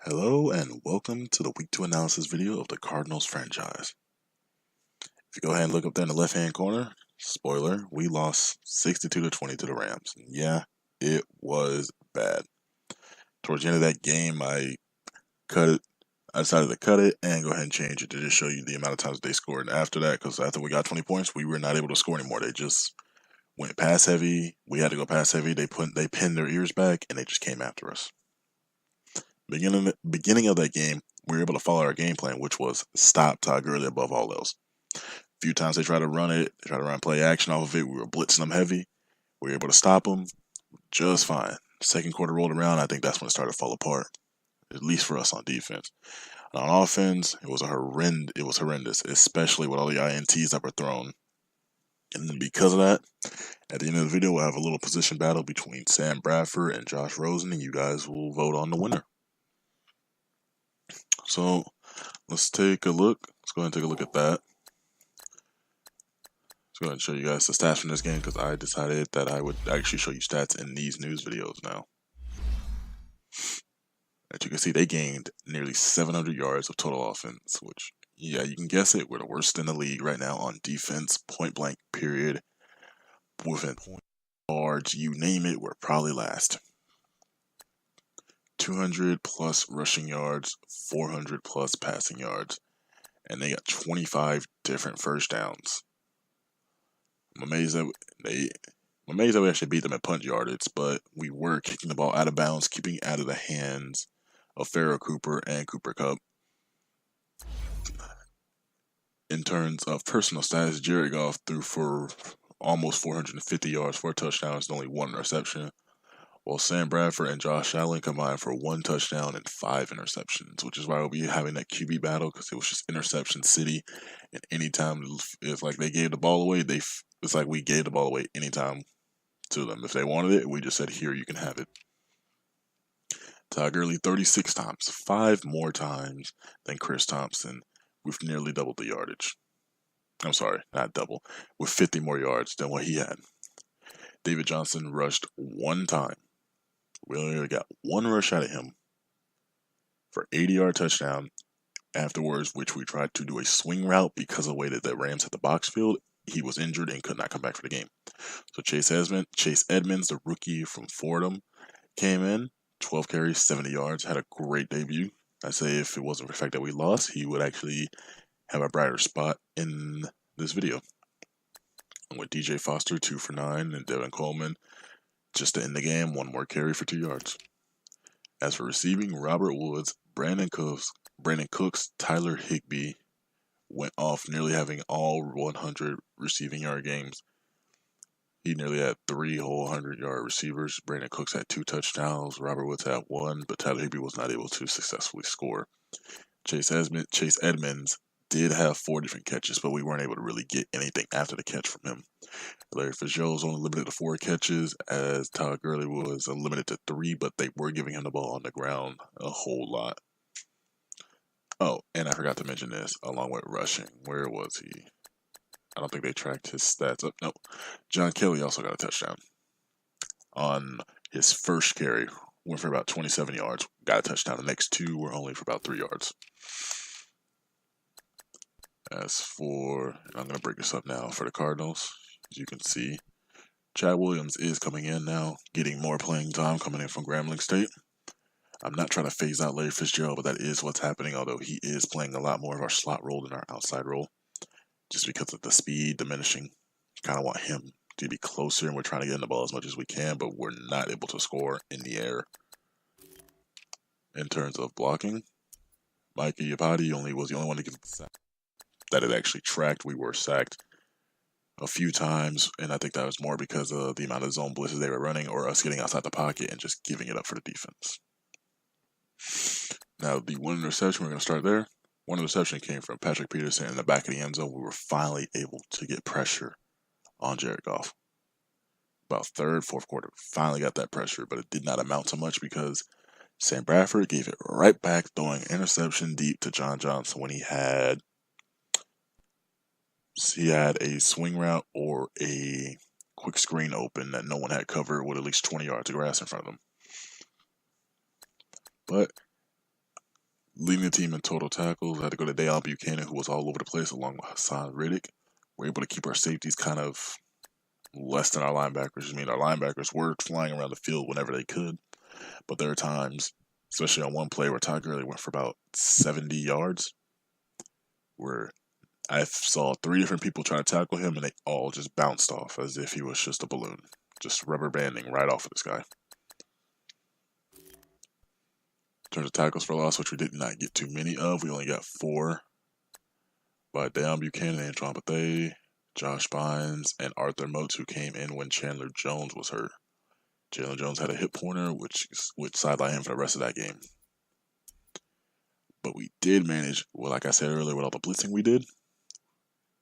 Hello and welcome to the Week 2 analysis video of the Cardinals franchise. If you go ahead and look up there in the left hand corner, spoiler, we lost 62-20 to the Rams. Yeah, it was bad. Towards the end of that game, I decided to cut it and go ahead and change it to just show you the amount of times they scored. And after that, because after we got 20 points, we were not able to score anymore. They just went pass heavy. We had to go pass heavy. They pinned their ears back and they just came after us. Beginning of that game, we were able to follow our game plan, which was stop Todd Gurley above all else. A few times they tried to run it, they tried to run play action off of it. We were blitzing them heavy. We were able to stop them just fine. Second quarter rolled around. I think that's when it started to fall apart, at least for us on defense. And on offense, it was horrendous, especially with all the INTs that were thrown. And then because of that, at the end of the video, we'll have a little position battle between Sam Bradford and Josh Rosen, and you guys will vote on the winner. So let's take a look. Let's go ahead and take a look at that. Let's go ahead and show you guys the stats from this game because I decided that I would actually show you stats in these news videos now. As you can see, they gained nearly 700 yards of total offense, which, yeah, you can guess it. We're the worst in the league right now on defense, point blank, period. Within yards, you name it, we're probably last. 200 plus rushing yards, 400 plus passing yards, and they got 25 different first downs. I'm amazed that we actually beat them at punt yardage, but we were kicking the ball out of bounds, keeping it out of the hands of Pharaoh Cooper and Cooper Kupp. In terms of personal stats, Jared Goff threw for almost 450 yards, 4 touchdowns, and only 1 interception, while Sam Bradford and Josh Allen combined for 1 touchdown and 5 interceptions, which is why we'll be having that QB battle because it was just interception city. And anytime it's like they gave the ball away, it's like we gave the ball away anytime to them. If they wanted it, we just said, here, you can have it. Todd Gurley 36 times, 5 more times than Chris Thompson, with nearly double the yardage. I'm sorry, not double, with 50 more yards than what he had. David Johnson rushed 1 time. We only got 1 rush out of him for 80-yard touchdown. Afterwards, which we tried to do a swing route because of the way that the Rams had the box field, he was injured and could not come back for the game. So Chase Edmonds, the rookie from Fordham, came in, 12 carries, 70 yards, had a great debut. I say if it wasn't for the fact that we lost, he would actually have a brighter spot in this video. And with DJ Foster, 2 for 9, and Devin Coleman, just to end the game, 1 more carry for 2 yards. As for receiving, Robert Woods, Brandon Cooks, Tyler Higbee went off, nearly having all 100 receiving yard games. He nearly had 3 whole 100-yard receivers. Brandon Cooks had 2 touchdowns. Robert Woods had 1, but Tyler Higbee was not able to successfully score. Chase Edmonds did have 4 different catches, but we weren't able to really get anything after the catch from him. Larry Fitzgerald was only limited to 4 catches, as Todd Gurley was limited to 3, but they were giving him the ball on the ground a whole lot. Oh, and I forgot to mention this, along with rushing. Where was he? I don't think they tracked his stats up. No. John Kelly also got a touchdown. On his first carry, went for about 27 yards, got a touchdown. The next 2 were only for about 3 yards. As for, I'm going to break this up now for the Cardinals. As you can see, Chad Williams is coming in now, getting more playing time coming in from Grambling State. I'm not trying to phase out Larry Fitzgerald, but that is what's happening, although he is playing a lot more of our slot role than our outside role, just because of the speed diminishing. Kind of want him to be closer, and we're trying to get in the ball as much as we can, but we're not able to score in the air. In terms of blocking, Mike Iupati was the only one to get the sack that it actually tracked. We were sacked a few times, and I think that was more because of the amount of zone blitzes they were running or us getting outside the pocket and just giving it up for the defense. Now, the 1 interception, we're going to start there. 1 interception came from Patrick Peterson in the back of the end zone. We were finally able to get pressure on Jared Goff. About 3rd, 4th quarter, finally got that pressure, but it did not amount to much because Sam Bradford gave it right back, throwing interception deep to John Johnson when he had a swing route or a quick screen open that no one had covered with at least 20 yards of grass in front of them. But Leading the team in total tackles, I had to go to Deion Buchanan, who was all over the place, along with Hassan Riddick. We're able to keep our safeties kind of less than our linebackers. I mean, our linebackers were flying around the field whenever they could, but there are times, especially on one play where Todd Gurley went for about 70 yards, where I saw three different people try to tackle him, and they all just bounced off as if he was just a balloon, just rubber banding right off of this guy. In terms of tackles for loss, which we did not get too many of, we only got 4 by Deion Buchanan, Antoine Bethea, Josh Bynes, and Arthur Motes, who came in when Chandler Jones was hurt. Chandler Jones had a hip pointer, which sidelined him for the rest of that game. But we did manage, well, like I said earlier, with all the blitzing we did,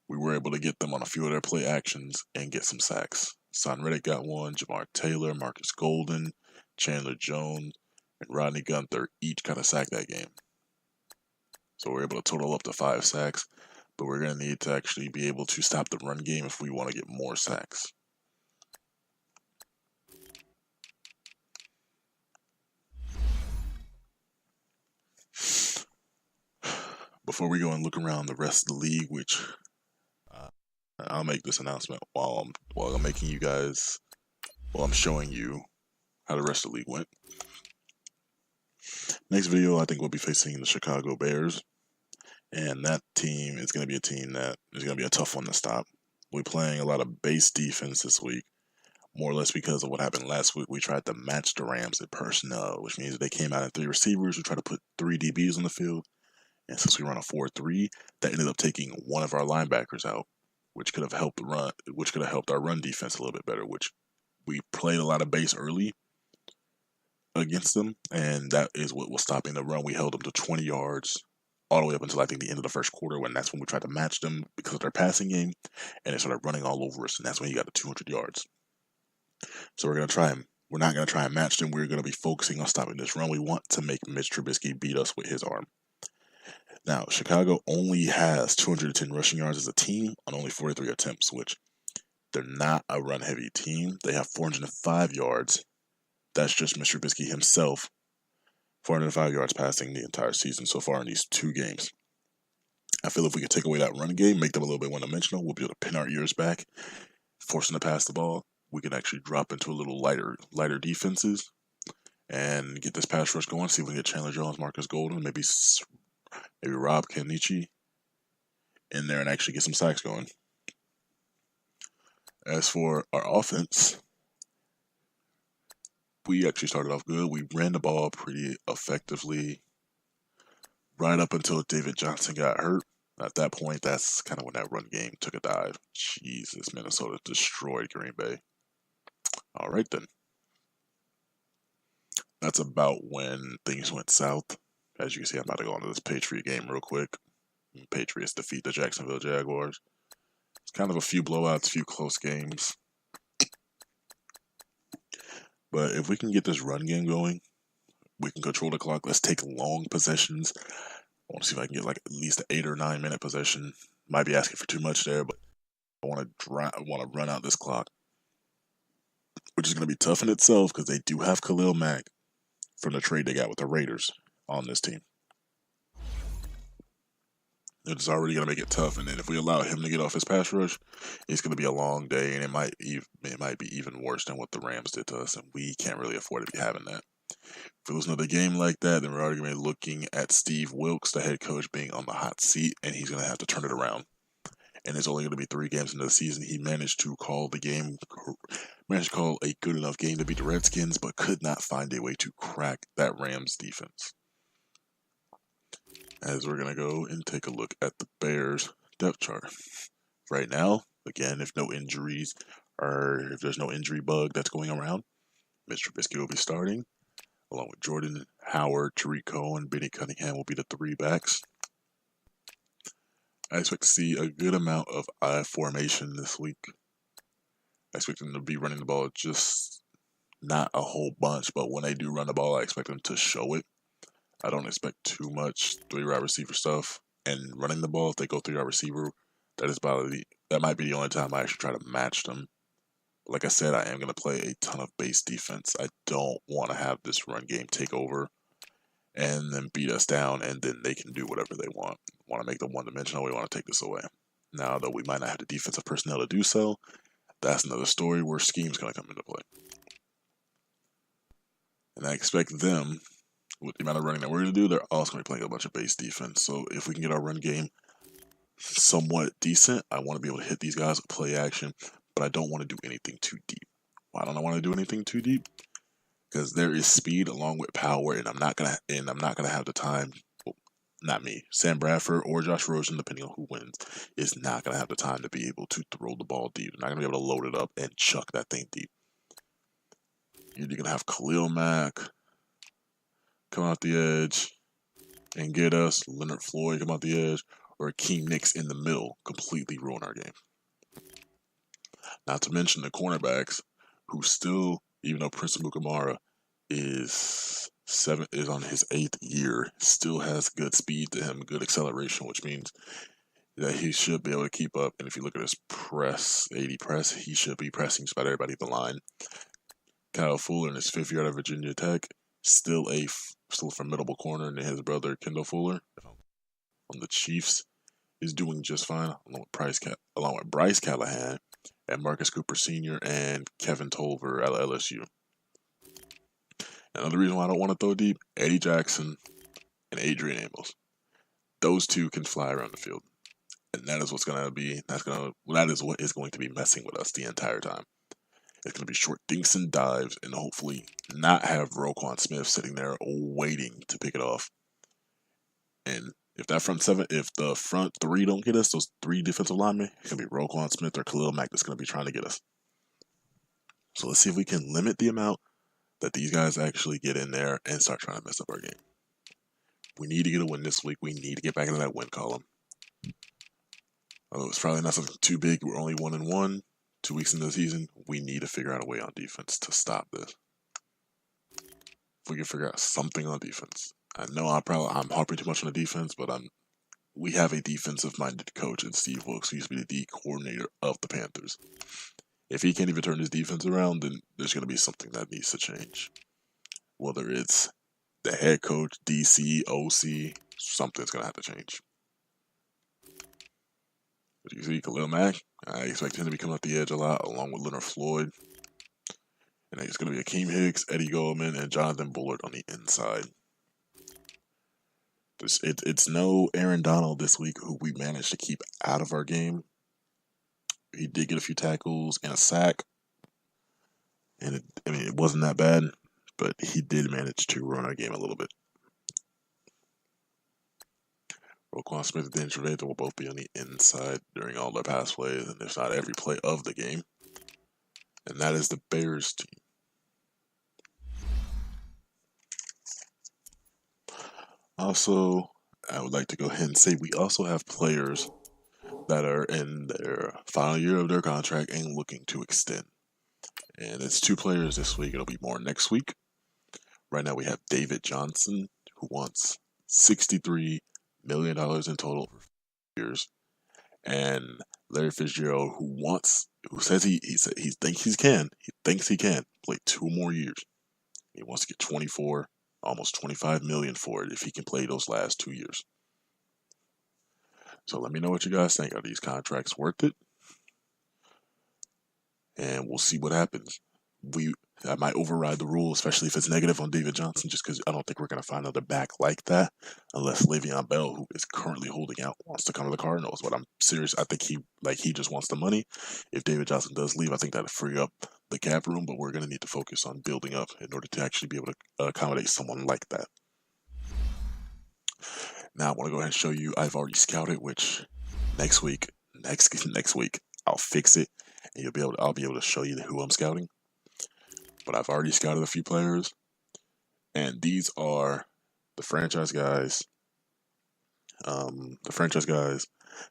we were able to get them on a few of their play actions and get some sacks. Son Reddick got one, Jamar Taylor, Marcus Golden, Chandler Jones, and Rodney Gunther each got a sack that game. So we're able to total up to 5 sacks, but we're going to need to actually be able to stop the run game if we want to get more sacks. Before we go and look around the rest of the league, which I'll make this announcement while I'm making you guys, while I'm showing you how the rest of the league went. Next video, I think we'll be facing the Chicago Bears, and that team is going to be a team that is going to be a tough one to stop. We're playing a lot of base defense this week, more or less because of what happened last week. We tried to match the Rams in personnel, which means they came out at 3 receivers. We tried to put 3 DBs on the field, and since we run a 4-3, that ended up taking one of our linebackers out, which could have helped our run defense a little bit better. Which we played a lot of base early against them, and that is what was stopping the run. We held them to 20 yards all the way up until I think the end of the first quarter, when that's when we tried to match them because of their passing game, and they started running all over us, and that's when he got to 200 yards. So we're not going to try and match them. We're going to be focusing on stopping this run. We want to make Mitch Trubisky beat us with his arm. Now, Chicago only has 210 rushing yards as a team on only 43 attempts, which they're not a run-heavy team. They have 405 yards. That's just Mr. Trubisky himself. 405 yards passing the entire season so far in these 2 games. I feel if we could take away that run game, make them a little bit one-dimensional, we'll be able to pin our ears back, force them to pass the ball. We can actually drop into a little lighter defenses and get this pass rush going. See if we can get Chandler Jones, Marcus Golden, maybe Rob Kenichi in there and actually get some sacks going. As for our offense, we actually started off good. We ran the ball pretty effectively right up until David Johnson got hurt. At that point, that's kind of when that run game took a dive. Jesus, Minnesota destroyed Green Bay. All right, then. That's about when things went south. As you can see, I'm about to go into this Patriot game real quick. Patriots defeat the Jacksonville Jaguars. It's kind of a few blowouts, a few close games. But if we can get this run game going, we can control the clock. Let's take long possessions. I want to see if I can get like at least an 8 or 9 minute possession. Might be asking for too much there, but I want to run out this clock, which is going to be tough in itself because they do have Khalil Mack from the trade they got with the Raiders on this team. It's already going to make it tough, and then if we allow him to get off his pass rush, it's going to be a long day, and it might be even worse than what the Rams did to us, and we can't really afford to be having that. If it was another game like that, then we're already going to be looking at Steve Wilks, the head coach, being on the hot seat, and he's going to have to turn it around. And it's only going to be 3 games into the season. He managed to call a good enough game to beat the Redskins, but could not find a way to crack that Rams defense. As we're going to go and take a look at the Bears depth chart. Right now, again, if there's no injury bug that's going around, Mr. Trubisky will be starting, along with Jordan Howard, Tariq Cohen, Benny Cunningham will be the 3 backs. I expect to see a good amount of I formation this week. I expect them to be running the ball just not a whole bunch, but when they do run the ball, I expect them to show it. I don't expect too much 3-wide receiver stuff. And running the ball, if they go 3-wide receiver, that might be the only time I actually try to match them. Like I said, I am going to play a ton of base defense. I don't want to have this run game take over. and then beat us down, and then they can do whatever they want. Want to make them one-dimensional? We want to take this away. Now, though we might not have the defensive personnel to do so, that's another story where scheme's going to come into play. And I expect them, with the amount of running that we're going to do, they're also going to be playing a bunch of base defense. So if we can get our run game somewhat decent, I want to be able to hit these guys with play action, but I don't want to do anything too deep. Why don't I want to do anything too deep? Because there is speed along with power, and I'm not gonna have the time. Well, not me, Sam Bradford or Josh Rosen, depending on who wins, is not gonna have the time to be able to throw the ball deep. They're not gonna be able to load it up and chuck that thing deep. You're gonna have Khalil Mack come out the edge and get us, Leonard Floyd come out the edge, or Akeem Nicks in the middle completely ruin our game. Not to mention the cornerbacks, who still, even though Prince Mukamara is on his 8th year, still has good speed to him, good acceleration, which means that he should be able to keep up. And if you look at his press, 80 press, he should be pressing just about everybody at the line. Kyle Fuller in his 5th year out of Virginia Tech, still a formidable corner, and his brother Kendall Fuller on the Chiefs is doing just fine, along with Bryce Callahan and Marcus Cooper Sr. and Kevin Tolver at LSU. Another reason why I don't want to throw deep, Eddie Jackson and Adrian Amos. Those two can fly around the field. And that is what is going to be messing with us the entire time. It's going to be short dinks and dives, and hopefully not have Roquan Smith sitting there waiting to pick it off. And if the front 3 don't get us, those 3 defensive linemen, it's going to be Roquan Smith or Khalil Mack that's going to be trying to get us. So let's see if we can limit the amount that these guys actually get in there and start trying to mess up our game. We need to get a win this week. We need to get back into that win column. Although it's probably not something too big. We're only 1-1, 2 weeks into the season. We need to figure out a way on defense to stop this. If we can figure out something on defense. I know I'm harping too much on the defense, but we have a defensive-minded coach in Steve Wilkes, who used to be the D coordinator of the Panthers. If he can't even turn his defense around, then there's going to be something that needs to change. Whether it's the head coach, DC, OC, something's going to have to change. But you see, Khalil Mack, I expect him to be coming off the edge a lot, along with Leonard Floyd. And it's going to be Akeem Hicks, Eddie Goldman, and Jonathan Bullard on the inside. It's no Aaron Donald this week, who we managed to keep out of our game. He did get a few tackles and a sack. And it wasn't that bad, but he did manage to run our game a little bit. Roquan Smith and Dan Trevetta will both be on the inside during all their pass plays, and if not every play of the game. And that is the Bears team. Also, I would like to go ahead and say we also have players that are in their final year of their contract and looking to extend. And it's 2 players this week. It'll be more next week. Right now we have David Johnson, who wants $63 million in total for 4 years, and Larry Fitzgerald, who says he thinks he can play 2 more years. He wants to get 24, almost 25 million for it if he can play those last 2 years. So let me know what you guys think. Are these contracts worth it? And we'll see what happens. I might override the rule, especially if it's negative on David Johnson, just because I don't think we're going to find another back like that, unless Le'Veon Bell, who is currently holding out, wants to come to the Cardinals. But I'm serious. I think he just wants the money. If David Johnson does leave, I think that'll free up the cap room, but we're going to need to focus on building up in order to actually be able to accommodate someone like that. Now I want to go ahead and show you I've already scouted, which next week, I'll fix it, and I'll be able to show you who I'm scouting. But I've already scouted a few players, and these are the franchise guys.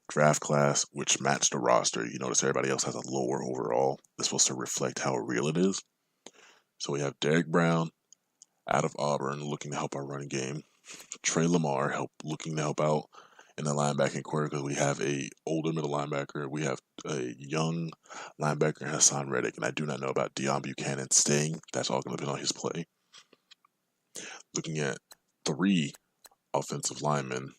Draft class, which matched the roster. You notice everybody else has a lower overall. It's supposed to reflect how real it is. So we have Derek Brown out of Auburn, looking to help our running game. Trey Lamar looking to help out in the linebacking core, because we have a older middle linebacker. We have a young linebacker, Hassan Reddick, and I do not know about Deion Buchanan staying. That's all going to depend on his play. Looking at three offensive linemen.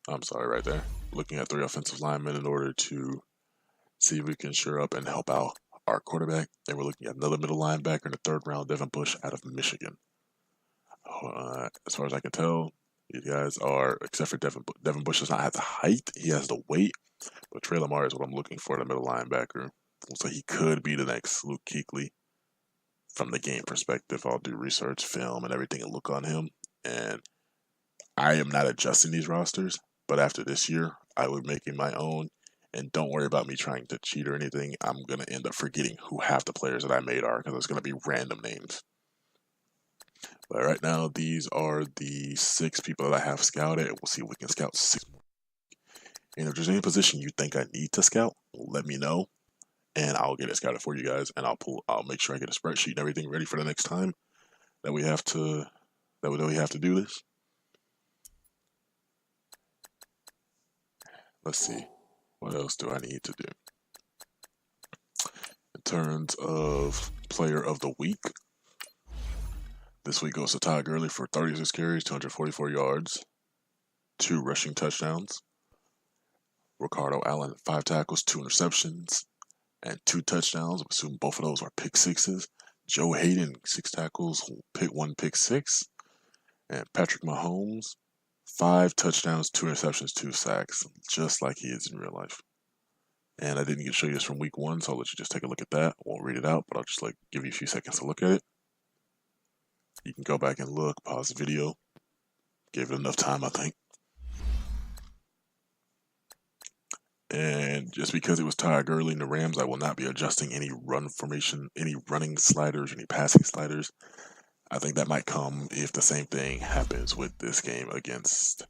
I'm sorry, right there. Looking at three offensive linemen in order to see if we can shore up and help out our quarterback. And we're looking at another middle linebacker in the third round, Devin Bush out of Michigan. As far as I can tell, these guys are, except for Devin Bush does not have the height, he has the weight. But Trey Lamar is what I'm looking for, the middle linebacker. So he could be the next Luke Kuechly from the game perspective. I'll do research, film, and everything and look on him. And I am not adjusting these rosters, but after this year, I will be making my own. And don't worry about me trying to cheat or anything. I'm going to end up forgetting who half the players that I made are because it's going to be random names. But right now, these are the 6 people that I have scouted. We'll see if we can scout 6 more. And if there's any position you think I need to scout, let me know. And I'll get it scouted for you guys. And I'll make sure I get a spreadsheet and everything ready for the next time that we have to do this. Let's see. What else do I need to do? In terms of player of the week, this week goes to Todd Gurley for 36 carries, 244 yards, 2 rushing touchdowns. Ricardo Allen, 5 tackles, 2 interceptions, and 2 touchdowns. I'm assuming both of those are pick sixes. Joe Hayden, 6 tackles, 1 pick six. And Patrick Mahomes, 5 touchdowns, 2 interceptions, 2 sacks, just like he is in real life. And I didn't get to show you this from week 1, so I'll let you just take a look at that. I won't read it out, but I'll just give you a few seconds to look at it. You can go back and look, pause the video. Gave it enough time, I think. And just because it was Todd Gurley and the Rams, I will not be adjusting any run formation, any running sliders, any passing sliders. I think that might come if the same thing happens with this game against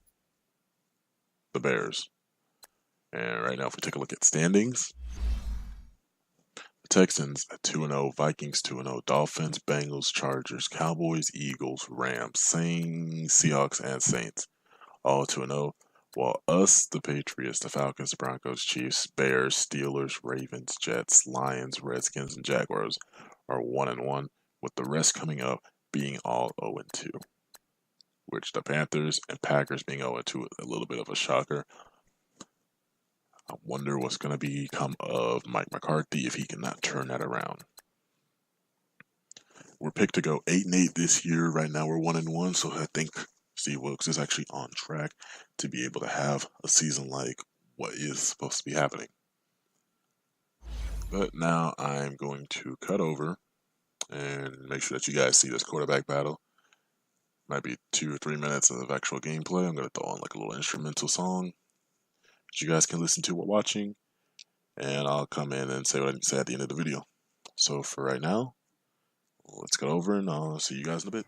the Bears. And right now, if we take a look at standings, the Texans at 2-0, Vikings 2-0, Dolphins, Bengals, Chargers, Cowboys, Eagles, Rams, Seahawks, and Saints all 2-0. While us, the Patriots, the Falcons, the Broncos, Chiefs, Bears, Steelers, Ravens, Jets, Lions, Redskins, and Jaguars are 1-1, with the rest coming up being all 0-2. Which the Panthers and Packers being 0-2 a little bit of a shocker. I wonder what's going to become of Mike McCarthy if he cannot turn that around. We're picked to go 8-8 this year. Right now we're 1-1, so I think Steve Wilkes is actually on track to be able to have a season like what is supposed to be happening. But now I'm going to cut over and make sure that you guys see this quarterback battle. Might be 2 or 3 minutes of actual gameplay. I'm going to throw on like a little instrumental song that you guys can listen to while watching. And I'll come in and say what I need to say at the end of the video. So for right now, let's get over and I'll see you guys in a bit.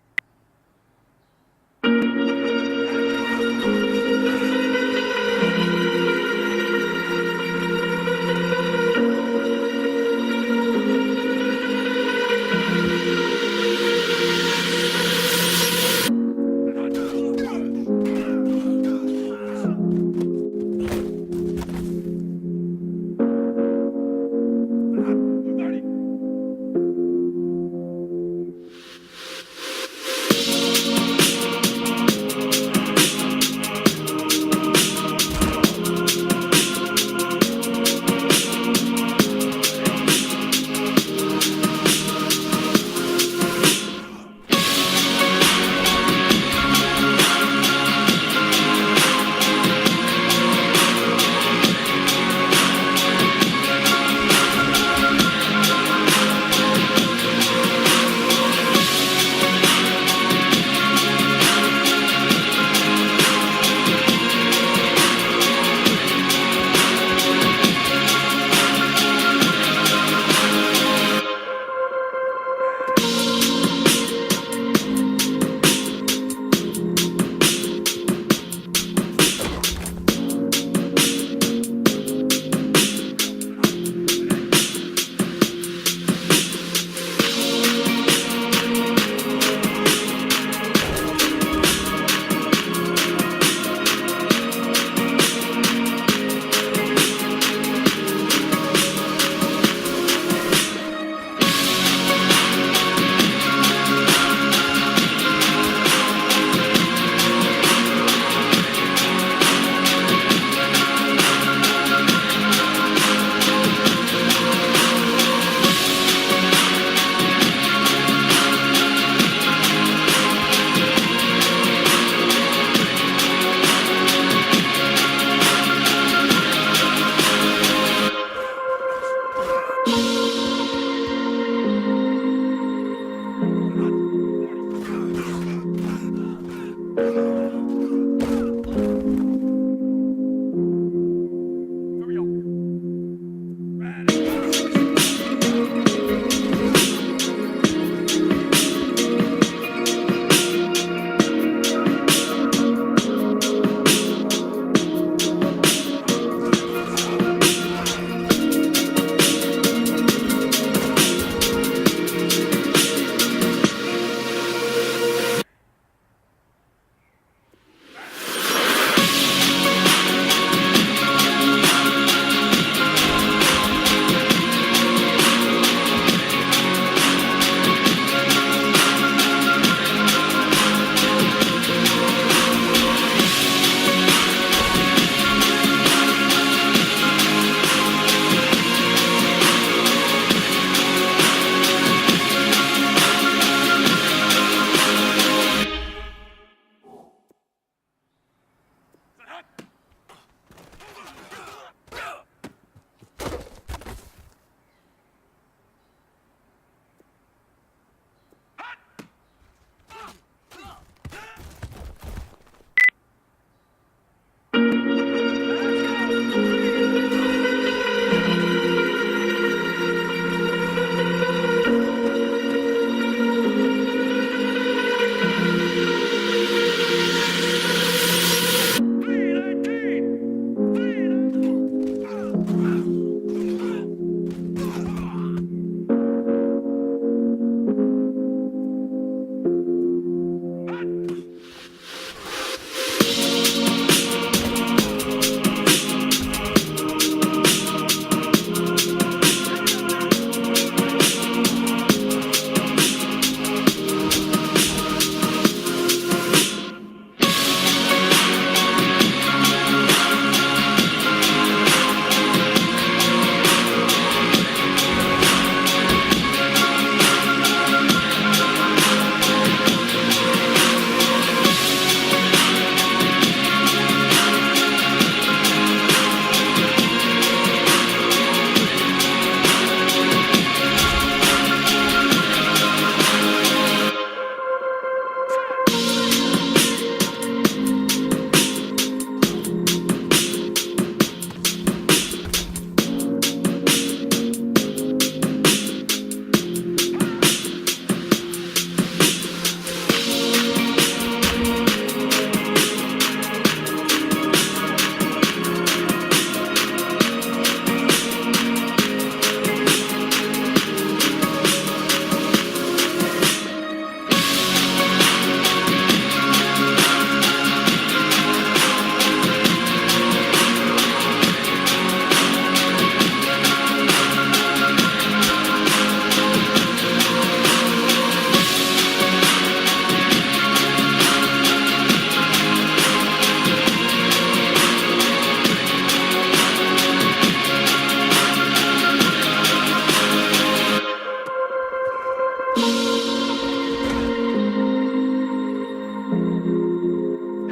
Here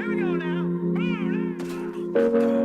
we go now.